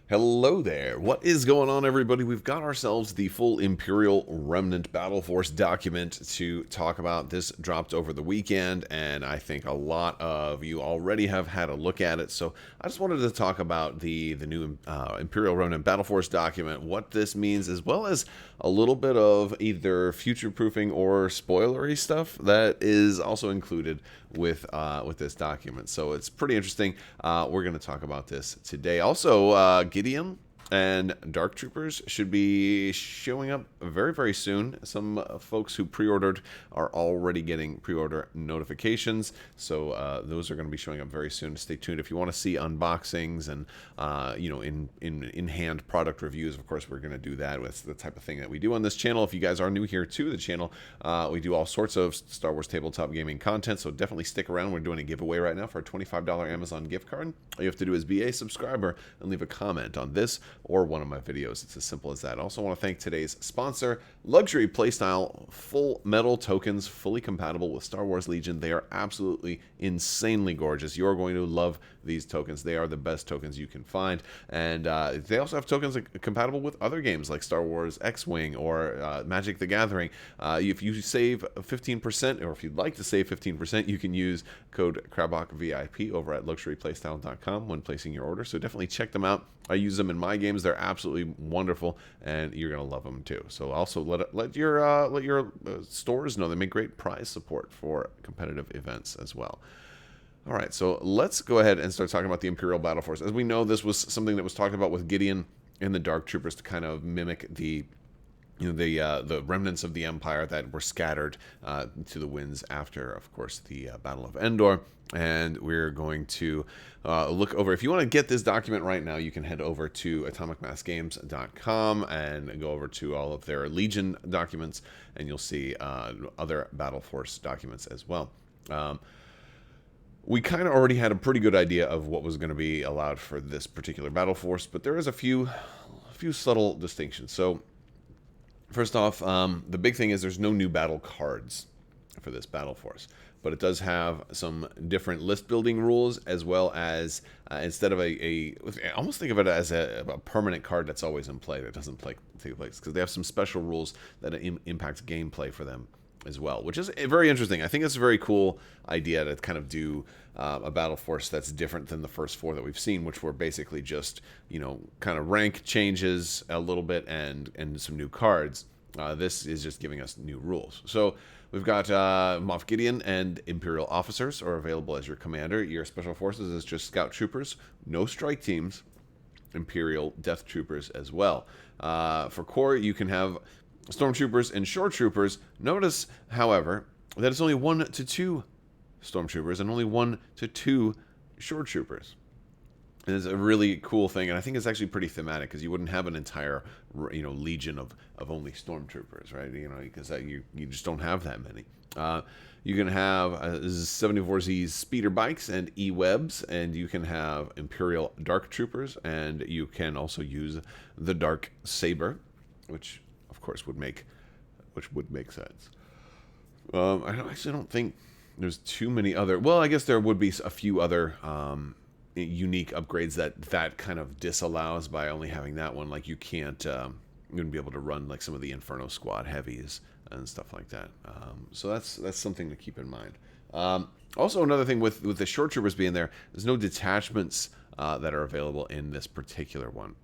Hello there. What is going on, everybody? We've got ourselves the full Imperial Remnant Battleforce document to talk about. This dropped over the weekend, and I think a lot of you already have had a look at it. So I just wanted to talk about the new Imperial Remnant Battleforce document, what this means, as well as a little bit of either future-proofing or spoilery stuff that is also included with this document. So it's pretty interesting. We're going to talk about this today. Also, Gideon and Dark Troopers should be showing up very, very soon. Some folks who pre-ordered are already getting pre-order notifications, so those are going to be showing up very soon. Stay tuned if you want to see unboxings and in-hand product reviews. Of course, we're going to do that with the type of thing that we do on this channel. If you guys are new here to the channel, we do all sorts of Star Wars tabletop gaming content, so definitely stick around. We're doing a giveaway right now for a $25 Amazon gift card. All you have to do is be a subscriber and leave a comment on this or one of my videos. It's as simple as that. I also want to thank today's sponsor, Luxury Playstyle Full Metal Tokens, fully compatible with Star Wars Legion. They are absolutely insanely gorgeous. You're going to love these tokens. They are the best tokens you can find. And they also have tokens compatible with other games like Star Wars X-Wing or Magic the Gathering. If you save 15%, or if you'd like to save 15%, you can use code Crabbok VIP over at luxuryplaystyle.com when placing your order. So definitely check them out. I use them in my games. They're absolutely wonderful, and you're gonna love them too. So also let your stores know they make great prize support for competitive events as well. All right, so let's go ahead and start talking about the Imperial Battle Force. As we know, this was something that was talked about with Gideon and the Dark Troopers to kind of mimic the remnants of the Empire that were scattered to the winds after, of course, the Battle of Endor. And we're going to look over. If you want to get this document right now, you can head over to atomicmassgames.com and go over to all of their Legion documents, and you'll see other Battle Force documents as well. We kind of already had a pretty good idea of what was going to be allowed for this particular Battle Force, but there is a few subtle distinctions. So first off, the big thing is there's no new battle cards for this Battle Force, but it does have some different list building rules, as well as instead of I almost think of it as a permanent card that's always in play that doesn't take place, because they have some special rules that impact gameplay for them as well, which is very interesting. I think it's a very cool idea to kind of do a battle force that's different than the first four that we've seen, which were basically just, kind of rank changes a little bit and some new cards. This is just giving us new rules. So we've got Moff Gideon and Imperial officers are available as your commander. Your special forces is just scout troopers, no strike teams, Imperial death troopers as well. For core, you can have stormtroopers and shore troopers. Notice, however, that it's only 1 to 2 stormtroopers and only 1 to 2 shore troopers. And it's a really cool thing, and I think it's actually pretty thematic, because you wouldn't have an entire, legion of only stormtroopers, right? Because you just don't have that many. You can have 74Z's speeder bikes and E-webs, and you can have Imperial dark troopers, and you can also use the dark saber, which of course would make sense. I actually don't think there's too many other. Well, I guess there would be a few other unique upgrades that kind of disallows by only having that one. Like you wouldn't be able to run like some of the Inferno Squad heavies and stuff like that. So that's something to keep in mind. Also, another thing with the short troopers being there, there's no detachments that are available in this particular one.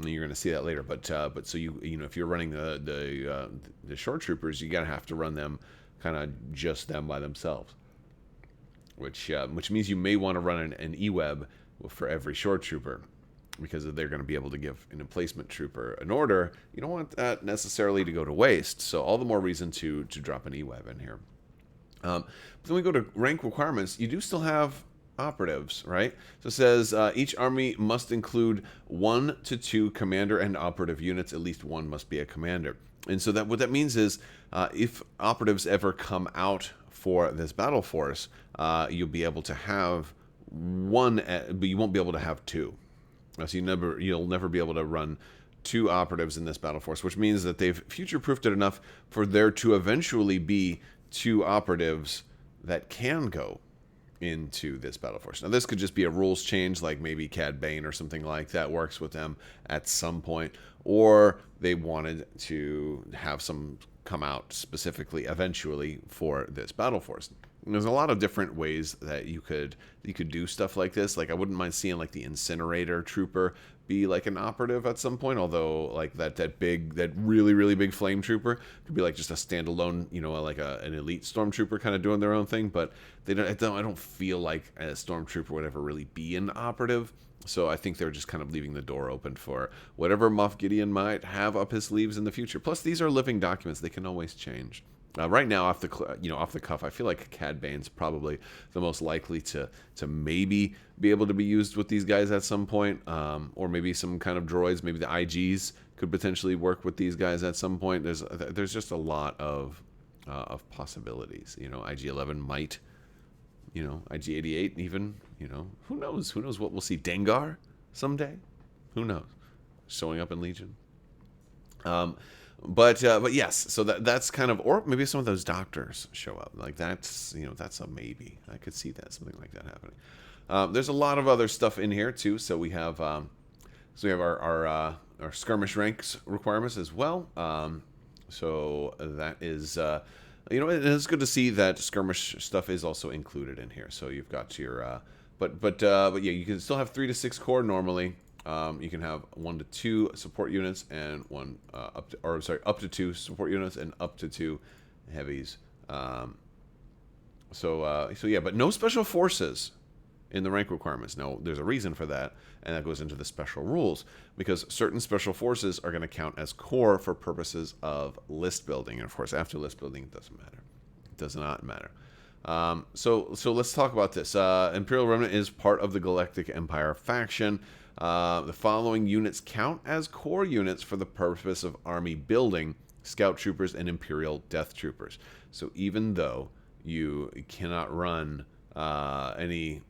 You're going to see that later, but so if you're running the short troopers, you gotta have to run them kind of just them by themselves, which means you may want to run an E-web for every short trooper, because they're going to be able to give an emplacement trooper an order. You don't want that necessarily to go to waste, so all the more reason to drop an E-web in here. But then we go to rank requirements. You do still have operatives, right? So it says each army must include 1 to 2 commander and operative units. At least one must be a commander. And so what that means is if operatives ever come out for this battle force, you'll be able to have one, but you won't be able to have two. So you'll never be able to run 2 operatives in this battle force, which means that they've future-proofed it enough for there to eventually be 2 operatives that can go into this Battle Force. Now, this could just be a rules change, like maybe Cad Bane or something like that works with them at some point, or they wanted to have some come out specifically eventually for this Battle Force. And there's a lot of different ways that you could do stuff like this. Like, I wouldn't mind seeing like the Incinerator Trooper be like an operative at some point, although like that really big flame trooper could be like just a standalone, like an elite stormtrooper kind of doing their own thing. But I don't feel like a stormtrooper would ever really be an operative. So I think they're just kind of leaving the door open for whatever Moff Gideon might have up his sleeves in the future. Plus, these are living documents; they can always change. Right now, off the cuff, I feel like Cad Bane's probably the most likely to maybe be able to be used with these guys at some point, or maybe some kind of droids. Maybe the IGs could potentially work with these guys at some point. There's just a lot of possibilities. IG-11 might, IG-88 even. Who knows? Who knows what we'll see? Dengar someday? Who knows? Showing up in Legion. But yes, so that's kind of, or maybe some of those doctors show up. Like that's a maybe. I could see that, something like that happening. There's a lot of other stuff in here too. So we have our skirmish ranks requirements as well. So that is it is good to see that skirmish stuff is also included in here. So you've got your but yeah, you can still have 3 to 6 core normally. You can have 1 to 2 support units and up to 2 support units and up to 2 heavies. So yeah, but no special forces in the rank requirements. Now, there's a reason for that, and that goes into the special rules, because certain special forces are going to count as core for purposes of list building. And of course, after list building, it doesn't matter. It does not matter. So let's talk about this. Imperial Remnant is part of the Galactic Empire faction. The following units count as core units for the purpose of army building: Scout Troopers and Imperial Death Troopers. So even though you cannot run any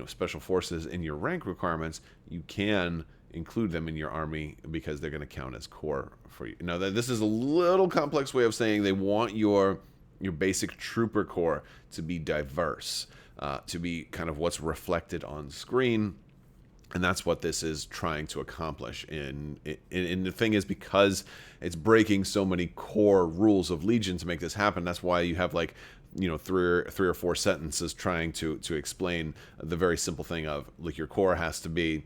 special forces in your rank requirements, you can include them in your army because they're going to count as core for you. Now, this is a little complex way of saying they want your basic trooper corps to be diverse, to be kind of what's reflected on screen. And that's what this is trying to accomplish. And the thing is, because it's breaking so many core rules of Legion to make this happen, that's why you have like, three or four sentences trying to explain the very simple thing of like your core has to be,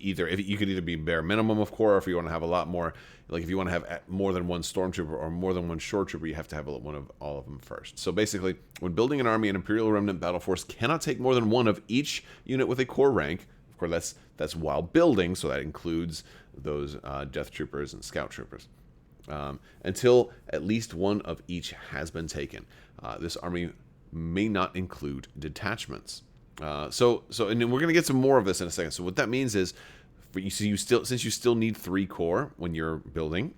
either you could either be bare minimum of core, or if you want to have a lot more, like if you want to have more than one stormtrooper or more than one shore trooper, you have to have one of all of them first. So basically, when building an army, an Imperial Remnant Battleforce cannot take more than one of each unit with a core rank. Of course, that's while building, so that includes those Death Troopers and Scout Troopers. Until at least one of each has been taken. This army may not include detachments. And then we're going to get some more of this in a second. So what that means is, since you still need 3 core when you're building,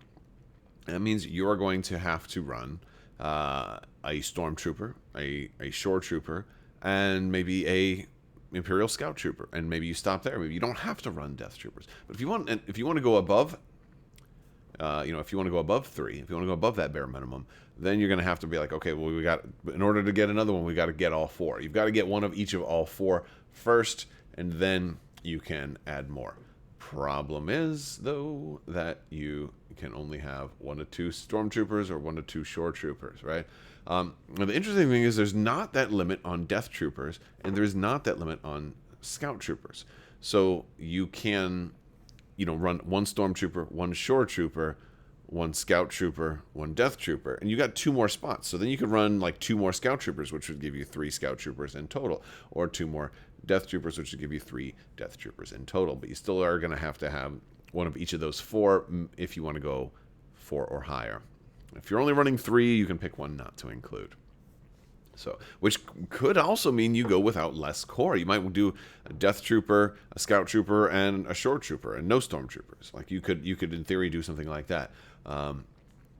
that means you are going to have to run a stormtrooper, a shore trooper, and maybe a Imperial Scout Trooper, and maybe you stop there. Maybe you don't have to run Death Troopers, but if you want to go above, if you want to go above 3, if you want to go above that bare minimum, then you're going to have to be like, okay, well, in order to get another one, we got to get all 4. You've got to get one of each of all 4 first, and then you can add more. Problem is, though, that you can only have 1 to 2 stormtroopers or 1 to 2 shore troopers, right? Now the interesting thing is there's not that limit on Death Troopers, and there's not that limit on Scout Troopers. So you can, run 1 stormtrooper, 1 shore trooper, 1 scout trooper, 1 death trooper, and you got 2 more spots. So then you could run like 2 more scout troopers, which would give you 3 scout troopers in total, or 2 more death troopers, which would give you 3 death troopers in total. But you still are going to have one of each of those 4 if you want to go 4 or higher. If you're only running 3, you can pick 1 not to include. So, which could also mean you go without less core. You might do a death trooper, a scout trooper, and a shore trooper, and no stormtroopers. Like you could in theory do something like that,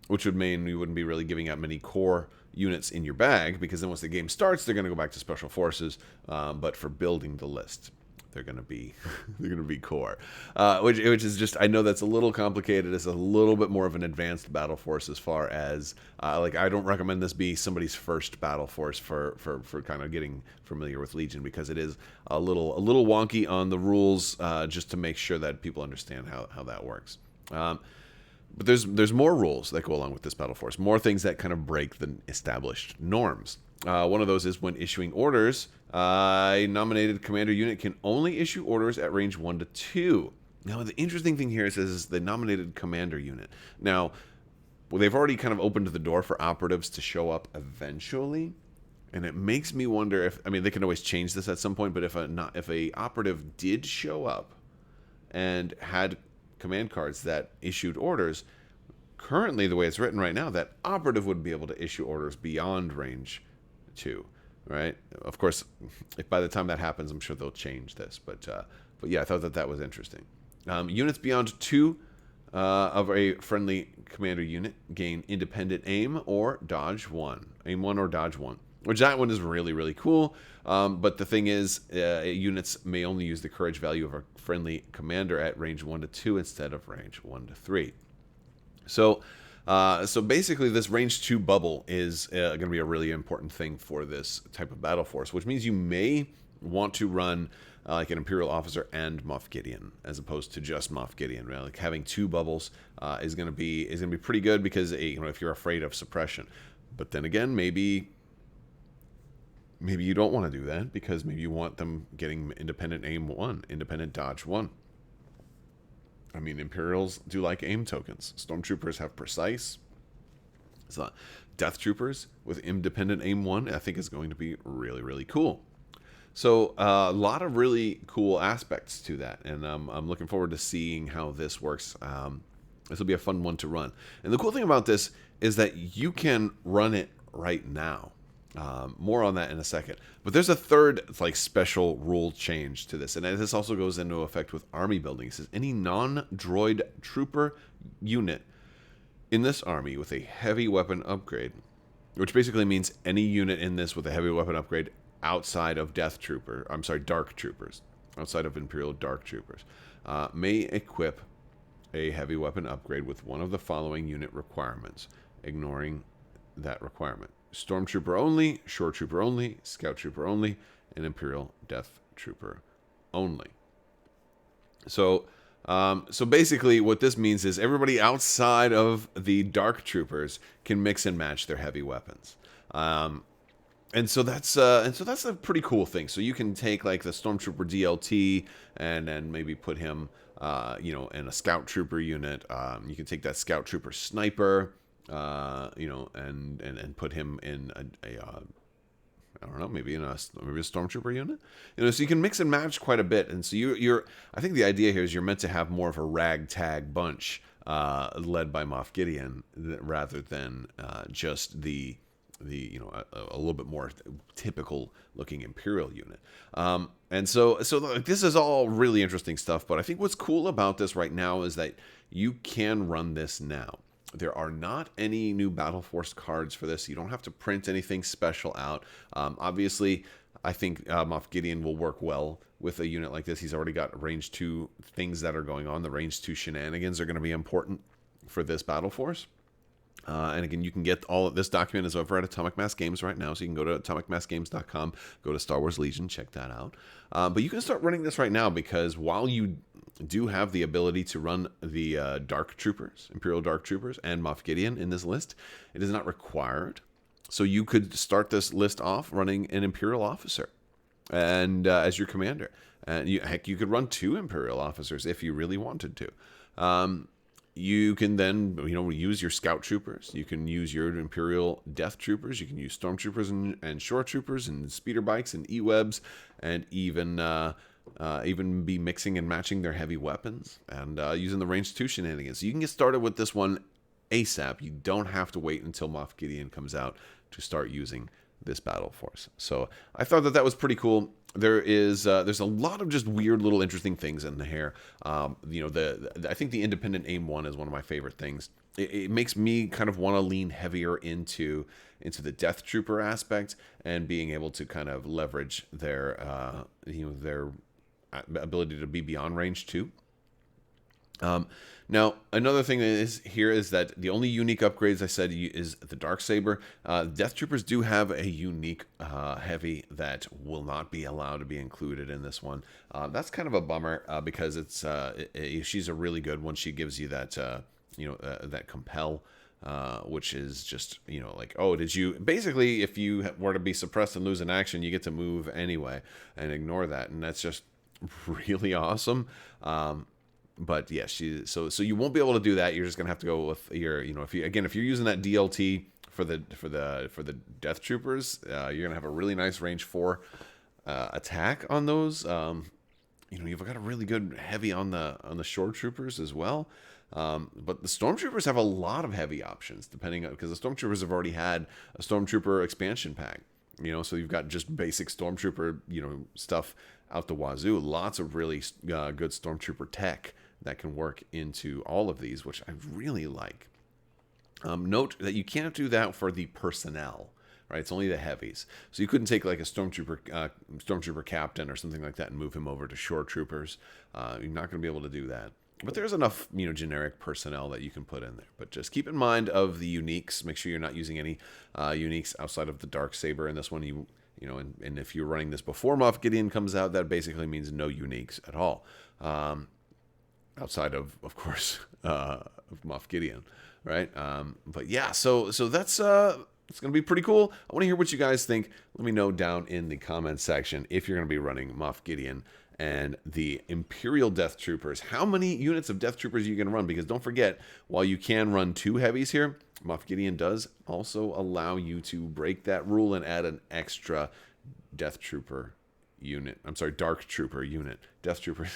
which would mean you wouldn't be really giving out many core units in your bag, because then once the game starts, they're going to go back to special forces, but for building the list. they're gonna be they're gonna be core, which is just, I know that's a little complicated. It's a little bit more of an advanced battle force as far as like, I don't recommend this be somebody's first battle force for kind of getting familiar with Legion, because it is a little wonky on the rules, just to make sure that people understand how that works. But there's more rules that go along with this battle force, more things that kind of break the established norms. One of those is when issuing orders, a nominated commander unit can only issue orders at range 1 to 2. Now, the interesting thing here is the nominated commander unit. Now, well, they've already kind of opened the door for operatives to show up eventually, and it makes me wonder if, I mean, they can always change this at some point, but if a operative did show up and had command cards that issued orders, currently the way it's written right now, that operative would be able to issue orders beyond range 2, right? Of course, if by the time that happens, I'm sure they'll change this, but yeah, I thought that was interesting. Units beyond 2 of a friendly commander unit gain independent aim or dodge 1. Aim 1 or dodge 1. Which, that one is really cool. But the thing is, units may only use the courage value of a friendly commander at range 1 to 2 instead of range 1 to 3. So basically, this range 2 bubble is going to be a really important thing for this type of battle force, which means you may want to run like an Imperial officer and Moff Gideon, as opposed to just Moff Gideon. Right? Like, having 2 bubbles is going to be pretty good, because if you're afraid of suppression. But then again, maybe you don't want to do that, because maybe you want them getting independent aim 1, independent dodge 1. I mean, Imperials do like aim tokens. Stormtroopers have precise. So Death Troopers with independent aim 1, I think, is going to be really cool. So a lot of really cool aspects to that, and I'm looking forward to seeing how this works. This will be a fun one to run. And the cool thing about this is that you can run it right now. More on that in a second. But there's a third special rule change to this, and this also goes into effect with army building. It says any non-droid trooper unit in this army with a heavy weapon upgrade, which basically means any unit in this with a heavy weapon upgrade outside of Dark Troopers, outside of Imperial Dark Troopers, may equip a heavy weapon upgrade with one of the following unit requirements, ignoring that requirement: Stormtrooper only, Shore Trooper only, Scout Trooper only, and Imperial Death Trooper only. So basically what this means is everybody outside of the Dark Troopers can mix and match their heavy weapons. And so that's a pretty cool thing. So you can take like the Stormtrooper DLT and then maybe put him in a Scout Trooper unit. You can take that Scout Trooper Sniper, and put him in I don't know, maybe a Stormtrooper unit. So you can mix and match quite a bit. And so I think the idea here is you're meant to have more of a ragtag bunch led by Moff Gideon rather than just a little bit more typical looking Imperial unit. And so this is all really interesting stuff, but I think what's cool about this right now is that you can run this now. There are not any new Battle Force cards for this. You don't have to print anything special out. Obviously, I think Moff Gideon will work well with a unit like this. He's already got range 2 things that are going on. The range 2 shenanigans are going to be important for this Battle Force. And again, you can get all of this document is over at Atomic Mass Games right now, so you can go to atomicmassgames.com, go to Star Wars Legion, check that out. But you can start running this right now, because while you do have the ability to run the Dark Troopers, Imperial Dark Troopers, and Moff Gideon in this list, it is not required. So you could start this list off running an Imperial officer and as your commander. And you could run 2 Imperial officers if you really wanted to. You can then, use your Scout Troopers. You can use your Imperial Death Troopers. You can use Stormtroopers and Shore Troopers and Speeder Bikes and E-Webs, and even be mixing and matching their heavy weapons and using the range 2 shenanigans. So you can get started with this one ASAP. You don't have to wait until Moff Gideon comes out to start using this battle force. So I thought that was pretty cool. There's a lot of just weird little interesting things in here. I think the independent aim 1 is one of my favorite things. It makes me kind of want to lean heavier into the Death Trooper aspect and being able to kind of leverage their ability to be beyond range too. Now, another thing that is here is that the only unique upgrades I said is the Darksaber. Death Troopers do have a unique heavy that will not be allowed to be included in this one. That's kind of a bummer because she's a really good one. She gives you that that compel. Which is just, like, oh, did you... Basically, if you were to be suppressed and lose an action, you get to move anyway and ignore that. And that's just really awesome. But yeah, so you won't be able to do that. You're just going to have to go with your, if you're using that DLT for the Death Troopers, you're going to have a really nice range 4 attack on those. You've got a really good heavy on the Shore Troopers as well. But the Stormtroopers have a lot of heavy options, depending on, because the Stormtroopers have already had a Stormtrooper expansion pack, so you've got just basic Stormtrooper, stuff out the wazoo. Lots of really good Stormtrooper tech that can work into all of these, which I really like. Note that you can't do that for the personnel. Right, it's only the heavies. So you couldn't take like a stormtrooper captain or something like that and move him over to Shore Troopers. You're not going to be able to do that. But there's enough, generic personnel that you can put in there. But just keep in mind of the uniques. Make sure you're not using any uniques outside of the Darksaber in this one. And if you're running this before Moff Gideon comes out, that basically means no uniques at all. Outside of course, of Moff Gideon, right? But yeah, so that's it's going to be pretty cool. I want to hear what you guys think. Let me know down in the comments section if you're going to be running Moff Gideon and the Imperial Death Troopers. How many units of Death Troopers are you going to run? Because don't forget, while you can run 2 heavies here, Moff Gideon does also allow you to break that rule and add an extra Death Trooper unit. I'm sorry, Dark Trooper unit. Death Trooper.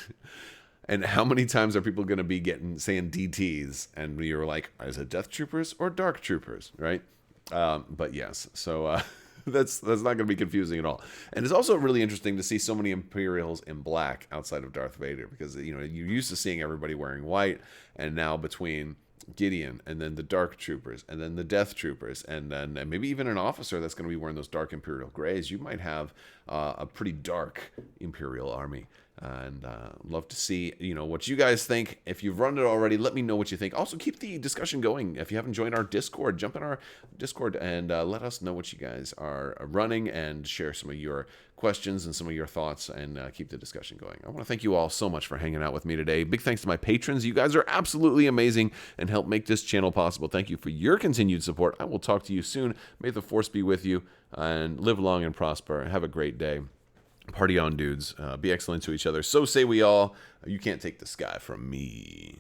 And how many times are people going to be saying DTs? And you're like, is it Death Troopers or Dark Troopers, right? But yes, so that's not going to be confusing at all. And it's also really interesting to see so many Imperials in black outside of Darth Vader, because you're used to seeing everybody wearing white, and now between Gideon and then the Dark Troopers and then the Death Troopers and then maybe even an officer that's going to be wearing those dark Imperial grays, you might have a pretty dark Imperial army. And love to see what you guys think. If you've run it already, let me know what you think. Also, keep the discussion going. If you haven't joined our Discord, jump in our Discord and let us know what you guys are running, and share some of your questions and some of your thoughts, and keep the discussion going. I want to thank you all so much for hanging out with me today. Big thanks to my patrons. You guys are absolutely amazing and help make this channel possible. Thank you for your continued support. I will talk to you soon. May the Force be with you, and live long and prosper. Have a great day. Party on, dudes. Be excellent to each other. So say we all. You can't take the sky from me.